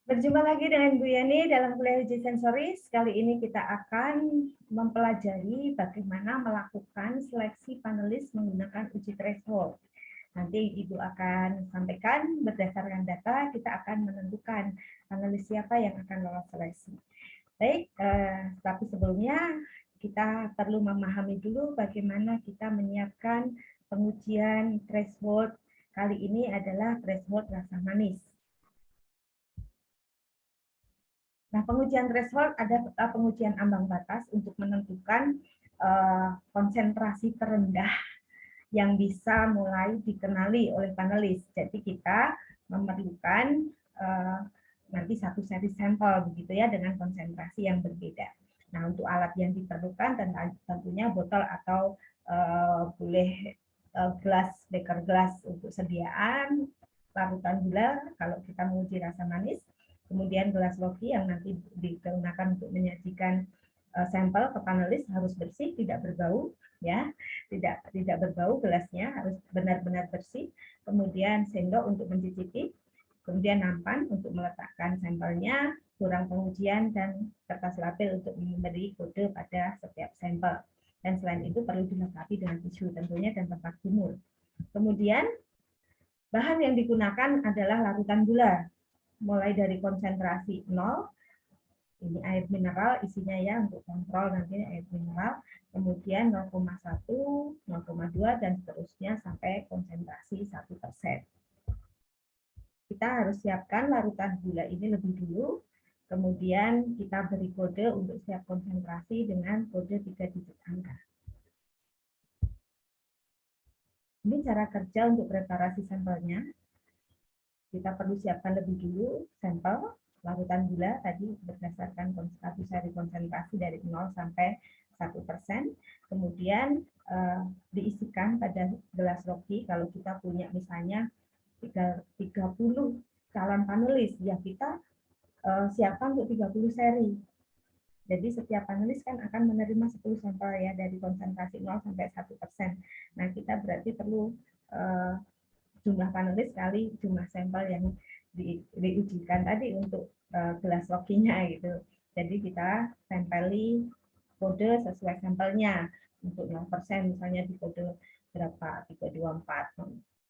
Berjumpa lagi dengan Bu Yani dalam kuliah uji sensoris. Kali ini kita akan mempelajari bagaimana melakukan seleksi panelis menggunakan uji threshold. Nanti Ibu akan sampaikan berdasarkan data, kita akan menentukan panelis siapa yang akan lolos seleksi. Baik, tapi sebelumnya kita perlu memahami dulu bagaimana kita menyiapkan pengujian threshold. Kali ini adalah threshold rasa manis. Nah, pengujian threshold ada pengujian ambang batas untuk menentukan konsentrasi terendah yang bisa mulai dikenali oleh panelis. Jadi kita memerlukan nanti satu seri sampel begitu ya dengan konsentrasi yang berbeda. Nah, untuk alat yang diperlukan tentunya botol atau boleh gelas, beker gelas untuk sediaan larutan gula kalau kita menguji rasa manis. Kemudian gelas loki yang nanti digunakan untuk menyajikan sampel ke panelis harus bersih, tidak berbau, ya, tidak berbau gelasnya, harus benar-benar bersih. Kemudian sendok untuk mencicipi, kemudian nampan untuk meletakkan sampelnya, kurang pengujian dan kertas label untuk memberi kode pada setiap sampel. Dan selain itu perlu dilengkapi dengan tisu tentunya dan tempat kumur. Kemudian bahan yang digunakan adalah larutan gula, mulai dari konsentrasi 0, ini air mineral isinya ya untuk kontrol nanti air mineral, kemudian 0,1, 0,2 dan seterusnya sampai konsentrasi 1%. Kita harus siapkan larutan gula ini lebih dulu, kemudian kita beri kode untuk setiap konsentrasi dengan kode 3 digit angka. Ini cara kerja untuk preparasi sampelnya. Kita perlu siapkan lebih dulu sampel larutan gula tadi berdasarkan satu seri konsentrasi dari 0 sampai 1%. Kemudian diisikan pada gelas roki. Kalau kita punya misalnya 30 calon panelis, ya kita siapkan untuk 30 seri. Jadi setiap panelis kan akan menerima 10 sampel ya dari konsentrasi 0 sampai 1%. Nah, kita berarti perlu jumlah panelis kali jumlah sampel yang diujikan tadi untuk gelas lokinya gitu. Jadi kita tempeli kode sesuai sampelnya. Untuk 0% misalnya di kode berapa? 324,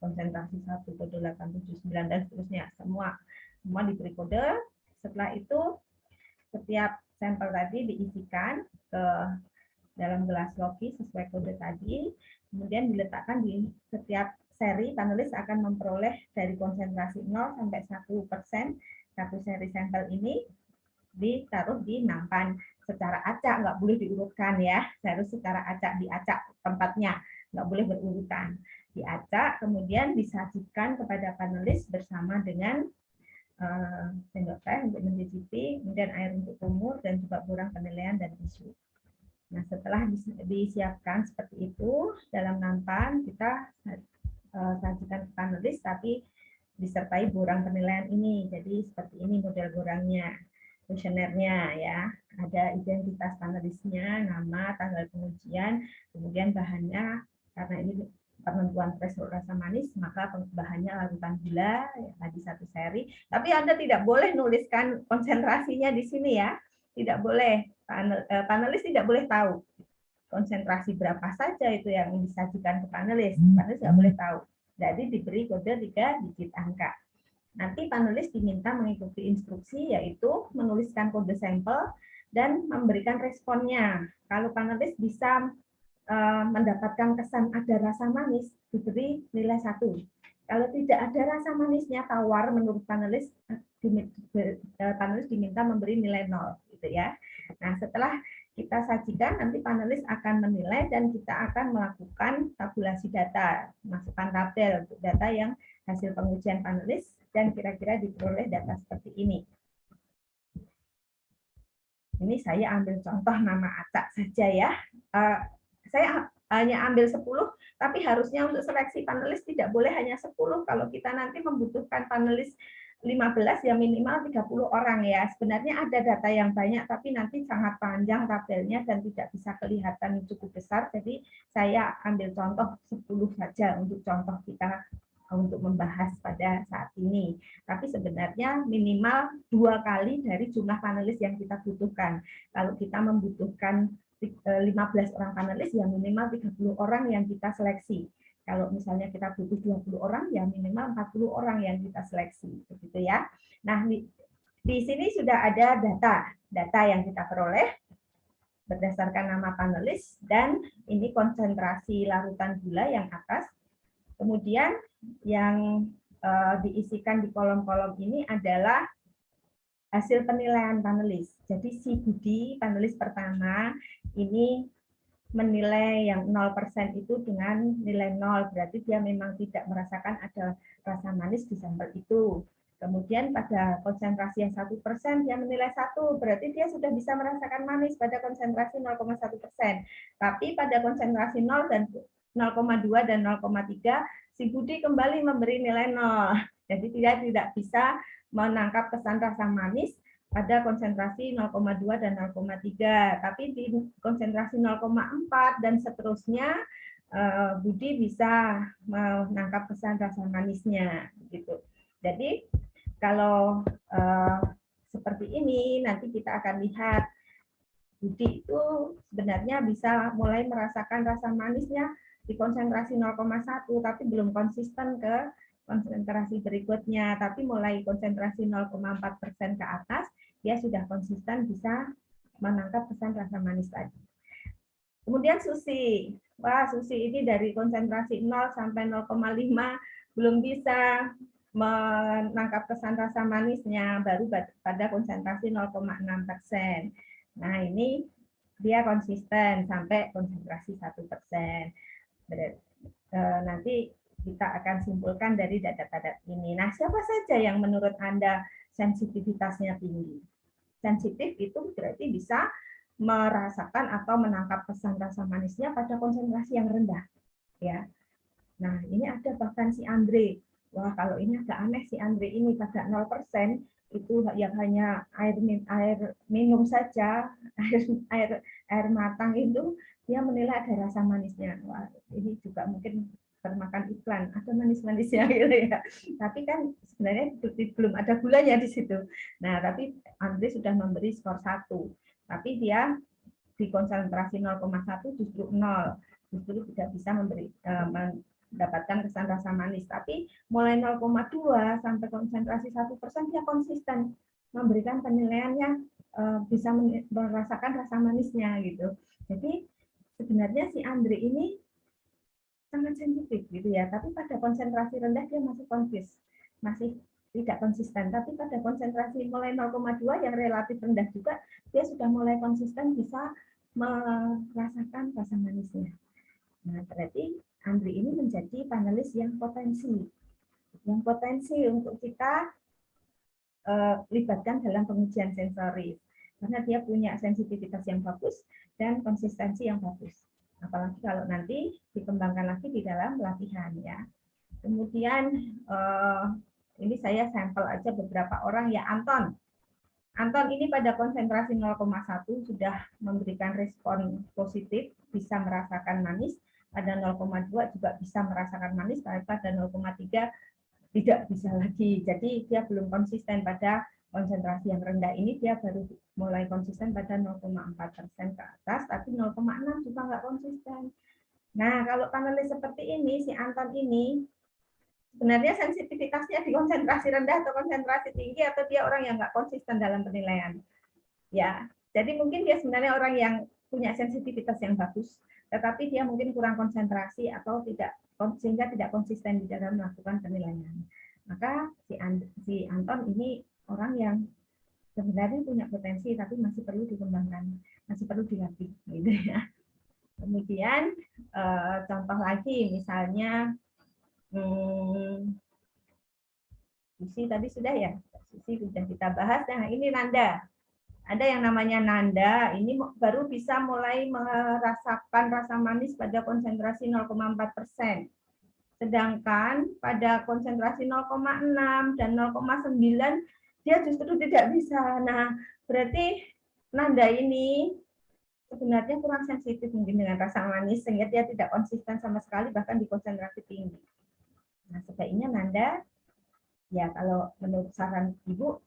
konsentrasi 1 kode 879 dan seterusnya. Semua diberi kode. Setelah itu setiap sampel tadi diisikan ke dalam gelas loki sesuai kode tadi, kemudian diletakkan di setiap seri, panelis akan memperoleh dari konsentrasi 0 sampai 1%, satu seri sampel ini ditaruh di nampan secara acak, nggak boleh diurutkan ya, harus secara acak, diacak tempatnya, nggak boleh berurutan. Diacak, kemudian disajikan kepada panelis bersama dengan sendok teh untuk mencicipi, kemudian air untuk kumur, dan juga borang penilaian dan tisu. Nah, setelah disiapkan seperti itu, dalam nampan kita sajikan ke panelis, tapi disertai borang penilaian ini. Jadi seperti ini model borangnya, kuesionernya ya. Ada identitas panelisnya, nama, tanggal pengujian, kemudian bahannya, karena ini penentuan threshold rasa manis, maka bahannya larutan gula, ya, tadi satu seri. Tapi Anda tidak boleh nuliskan konsentrasinya di sini ya, tidak boleh. Panelis tidak boleh tahu konsentrasi berapa saja itu yang disajikan ke panelis. Panelis nggak boleh tahu. Jadi diberi kode 3 digit angka. Nanti panelis diminta mengikuti instruksi, yaitu menuliskan kode sampel dan memberikan responnya. Kalau panelis bisa mendapatkan kesan ada rasa manis, diberi nilai 1. Kalau tidak ada rasa manisnya, tawar menurut panelis, panelis diminta memberi nilai 0. Gitu ya. Nah, setelah kita sajikan, nanti panelis akan menilai dan kita akan melakukan tabulasi data, masukkan tabel untuk data yang hasil pengujian panelis dan kira-kira diperoleh data seperti ini. Ini saya ambil contoh nama acak saja ya. Saya hanya ambil 10, tapi harusnya untuk seleksi panelis tidak boleh hanya 10. Kalau kita nanti membutuhkan panelis 15 ya minimal 30 orang ya. Sebenarnya ada data yang banyak tapi nanti sangat panjang tabelnya dan tidak bisa kelihatan cukup besar. Jadi saya ambil contoh 10 saja untuk contoh kita untuk membahas pada saat ini. Tapi sebenarnya minimal 2 kali dari jumlah panelis yang kita butuhkan. Kalau kita membutuhkan 15 orang panelis, ya minimal 30 orang yang kita seleksi. Kalau misalnya kita butuh 20 orang, ya minimal 40 orang yang kita seleksi. Begitu ya. Nah, di sini sudah ada data yang kita peroleh berdasarkan nama panelis, dan ini konsentrasi larutan gula yang atas. Kemudian yang diisikan di kolom-kolom ini adalah hasil penilaian panelis. Jadi si Budi, panelis pertama, ini menilai yang 0% itu dengan nilai 0, berarti dia memang tidak merasakan ada rasa manis di sampel itu. Kemudian pada konsentrasi yang 1%, dia menilai 1, berarti dia sudah bisa merasakan manis pada konsentrasi 0,1%. Tapi pada konsentrasi 0 dan 0,2 dan 0,3, si Budi kembali memberi nilai 0. Jadi dia tidak bisa menangkap kesan rasa manis pada konsentrasi 0,2 dan 0,3. Tapi di konsentrasi 0,4 dan seterusnya, Budi bisa menangkap kesan rasa manisnya. Gitu. Jadi kalau seperti ini, nanti kita akan lihat Budi itu sebenarnya bisa mulai merasakan rasa manisnya di konsentrasi 0,1, tapi belum konsisten ke konsentrasi berikutnya. Tapi mulai konsentrasi 0,4% ke atas, dia sudah konsisten bisa menangkap kesan rasa manis tadi. Kemudian Susi. Wah, Susi ini dari konsentrasi 0 sampai 0,5 belum bisa menangkap kesan rasa manisnya, baru pada konsentrasi 0,6%. Nah, ini dia konsisten sampai konsentrasi 1%. Nanti kita akan simpulkan dari data-data ini. Nah, siapa saja yang menurut Anda sensitivitasnya tinggi? Sensitif itu berarti bisa merasakan atau menangkap kesan rasa manisnya pada konsentrasi yang rendah. Ya. Nah, ini ada bahkan si Andre. Wah, kalau ini agak aneh si Andre ini pada 0%, itu yang hanya air minum saja, air matang itu, dia menilai ada rasa manisnya. Wah, ini juga mungkin termakan iklan, ada manis-manisnya gitu ya. Tapi kan sebenarnya belum ada gulanya di situ. Nah, tapi Andre sudah memberi skor 1. Tapi dia di konsentrasi 0,1 justru 0. Justru tidak bisa mendapatkan kesan rasa manis. Tapi mulai 0,2 sampai konsentrasi 1%, dia konsisten memberikan penilaiannya, bisa merasakan rasa manisnya gitu. Jadi sebenarnya si Andre ini sangat sensitif gitu ya, tapi pada konsentrasi rendah dia masih tidak konsisten, tapi pada konsentrasi mulai 0,2 yang relatif rendah juga dia sudah mulai konsisten bisa merasakan rasa manisnya. Nah, berarti Andri ini menjadi panelis yang potensi untuk kita libatkan dalam pengujian sensoris, karena dia punya sensitivitas yang bagus dan konsistensi yang bagus. Apalagi kalau nanti dikembangkan lagi di dalam pelatihan ya. Kemudian ini saya sampel aja beberapa orang ya. Anton ini pada konsentrasi 0,1 sudah memberikan respon positif, bisa merasakan manis. Pada 0,2 juga bisa merasakan manis, tapi pada 0,3 tidak bisa lagi. Jadi dia belum konsisten pada konsentrasi yang rendah ini, dia baru mulai konsisten pada 0,4% ke atas, tapi 0,6 juga nggak konsisten. Nah, kalau panelis seperti ini, si Anton ini, sebenarnya sensitivitasnya di konsentrasi rendah atau konsentrasi tinggi, atau dia orang yang nggak konsisten dalam penilaian. Ya, jadi mungkin dia sebenarnya orang yang punya sensitivitas yang bagus, tetapi dia mungkin kurang konsentrasi atau tidak, sehingga tidak konsisten di dalam melakukan penilaian. Maka si Anton ini orang yang sebenarnya punya potensi, tapi masih perlu dikembangkan, masih perlu dilatih, gitu ya. Kemudian contoh lagi, misalnya Susi tadi sudah ya, Susi sudah kita bahas. Nah, ini Nanda. Ada yang namanya Nanda, ini baru bisa mulai merasakan rasa manis pada konsentrasi 0,4%. Sedangkan pada konsentrasi 0,6 dan 0,9 dia justru tidak bisa. Nah, berarti Nanda ini sebenarnya kurang sensitif mungkin dengan rasa manis, sehingga dia tidak konsisten sama sekali bahkan di konsentrasi tinggi. Nah, sebaiknya Nanda, ya kalau menurut saran Ibu,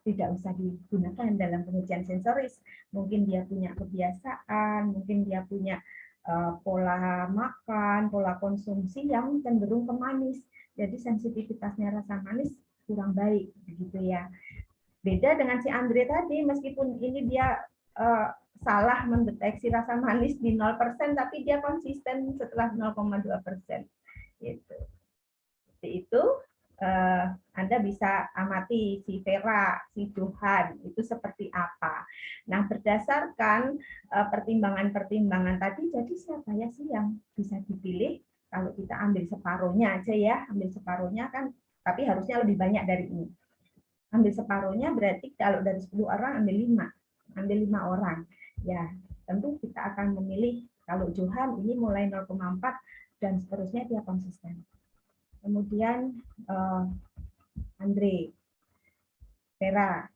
tidak usah digunakan dalam pengujian sensoris. Mungkin dia punya kebiasaan, mungkin dia punya pola makan, pola konsumsi yang cenderung ke manis. Jadi sensitivitasnya rasa manis kurang baik, begitu ya. Beda dengan si Andre tadi, meskipun ini dia salah mendeteksi rasa manis di 0%, tapi dia konsisten setelah 0,2%. Gitu. Seperti itu. Anda bisa amati si Vera, si Johan, itu seperti apa. Nah, berdasarkan pertimbangan-pertimbangan tadi, jadi siapa ya sih yang bisa dipilih? Kalau kita ambil separuhnya aja ya, ambil separuhnya kan, tapi harusnya lebih banyak dari ini. Ambil separuhnya berarti kalau dari 10 orang ambil 5 orang. Ya, tentu kita akan memilih kalau Johan ini mulai 0,4 dan seterusnya dia konsisten. Kemudian Andre, Vera,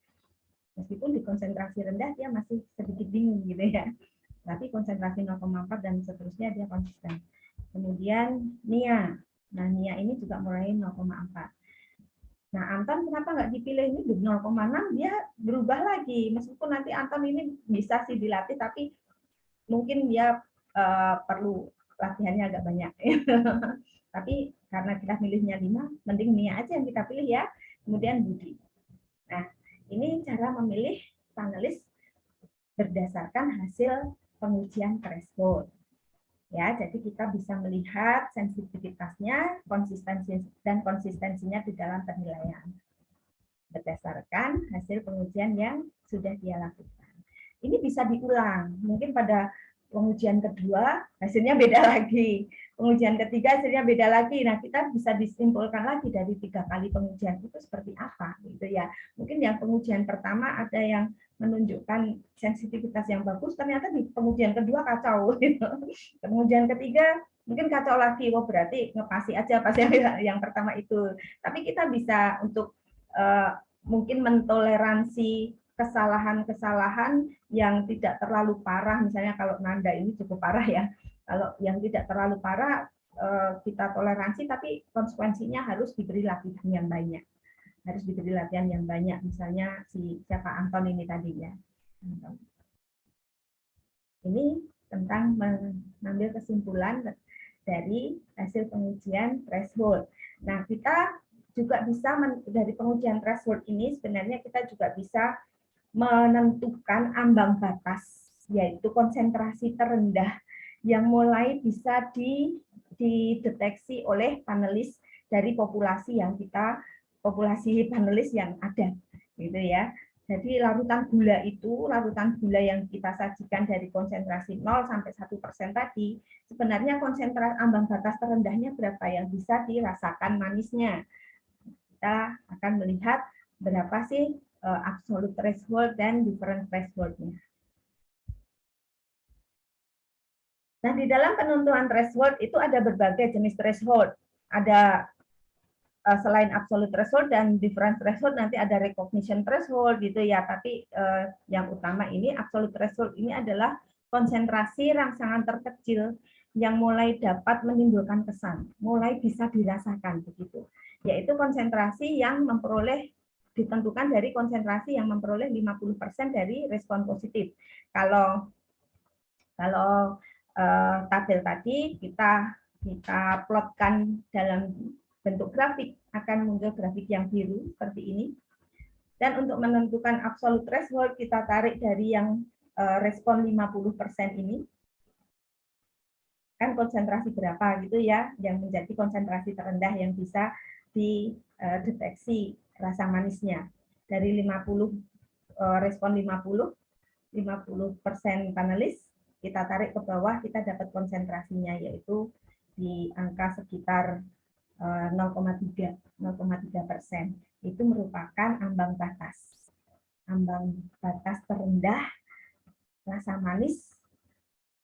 meskipun di konsentrasi rendah dia masih sedikit bingung gitu ya, tapi konsentrasi 0,4 dan seterusnya dia konsisten. Kemudian Nia, nah Nia ini juga mulai 0,4. Nah Anton kenapa nggak dipilih ini di 0,6 dia berubah lagi, meskipun nanti Anton ini bisa sih dilatih, tapi mungkin dia perlu latihannya agak banyak. Tapi karena kita milihnya 5, mending Nia aja yang kita pilih ya. Kemudian Budi. Nah, ini cara memilih panelis berdasarkan hasil pengujian threshold. Ya, jadi kita bisa melihat sensitivitasnya, konsistensinya di dalam penilaian berdasarkan hasil pengujian yang sudah dia lakukan. Ini bisa diulang. Mungkin pada pengujian kedua hasilnya beda lagi, pengujian ketiga hasilnya beda lagi. Nah, kita bisa disimpulkan lagi dari 3 kali pengujian itu seperti apa, gitu ya. Mungkin yang pengujian pertama ada yang menunjukkan sensitivitas yang bagus, ternyata di pengujian kedua kacau. Gitu. Pengujian ketiga mungkin kacau lagi, wah berarti ngepasi aja pas yang pertama itu. Tapi kita bisa untuk mungkin mentoleransi kesalahan-kesalahan yang tidak terlalu parah, misalnya kalau Nanda ini cukup parah ya, kalau yang tidak terlalu parah kita toleransi, tapi konsekuensinya harus diberi latihan yang banyak, misalnya si siapa Anton ini tadi ya. Ini tentang mengambil kesimpulan dari hasil pengujian threshold. Nah, kita juga bisa dari pengujian threshold ini sebenarnya kita juga bisa menentukan ambang batas, yaitu konsentrasi terendah yang mulai bisa dideteksi oleh panelis dari populasi panelis yang ada, gitu ya. Jadi larutan gula yang kita sajikan dari konsentrasi 0 sampai 1% tadi, sebenarnya konsentrasi ambang batas terendahnya berapa yang bisa dirasakan manisnya. Kita akan melihat berapa sih absolute threshold dan difference threshold-nya. Nah, di dalam penentuan threshold itu ada berbagai jenis threshold. Ada selain absolute threshold dan difference threshold, nanti ada recognition threshold gitu ya. Tapi yang utama ini absolute threshold ini adalah konsentrasi rangsangan terkecil yang mulai dapat menimbulkan kesan, mulai bisa dirasakan begitu. Yaitu konsentrasi yang ditentukan dari konsentrasi yang memperoleh 50% dari respon positif. Kalau tabel tadi kita plotkan dalam bentuk grafik, akan muncul grafik yang biru seperti ini. Dan untuk menentukan absolute threshold kita tarik dari yang respon 50% ini. Kan konsentrasi berapa gitu ya yang menjadi konsentrasi terendah yang bisa dideteksi rasa manisnya. Dari 50 respon 50% panelis, kita tarik ke bawah, kita dapat konsentrasinya, yaitu di angka sekitar 0,3%. Itu merupakan ambang batas terendah rasa manis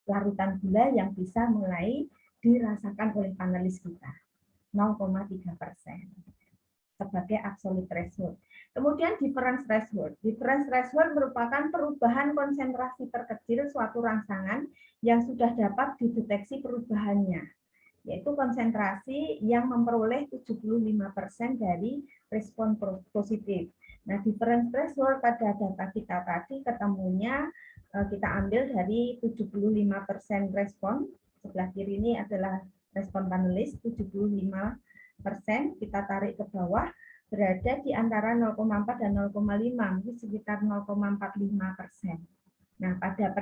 larutan gula yang bisa mulai dirasakan oleh panelis kita, 0,3% sebagai absolute threshold. Kemudian difference threshold. Difference threshold merupakan perubahan konsentrasi terkecil suatu rangsangan yang sudah dapat dideteksi perubahannya. yaitu konsentrasi yang memperoleh 75% dari respon positif. Nah, difference threshold pada data kita tadi ketemunya kita ambil dari 75% respon, sebelah kiri ini adalah respon panelis, 75%, kita tarik ke bawah, berada di antara 0,4 dan 0,5, mungkin sekitar 0,45%. Nah, pada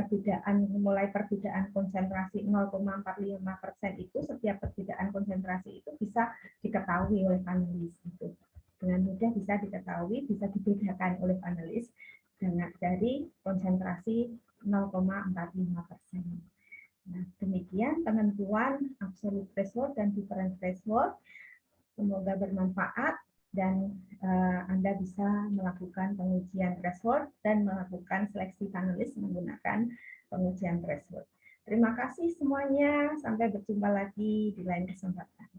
mulai perbedaan konsentrasi 0,45% itu, setiap perbedaan konsentrasi itu bisa diketahui oleh panelis. Gitu. Dengan mudah bisa diketahui, bisa dibedakan oleh panelis dari konsentrasi 0,45%. Nah, demikian penentuan absolute threshold dan difference threshold. Semoga bermanfaat dan Anda bisa melakukan pengujian threshold dan melakukan seleksi panelis menggunakan pengujian threshold. Terima kasih semuanya. Sampai berjumpa lagi di lain kesempatan.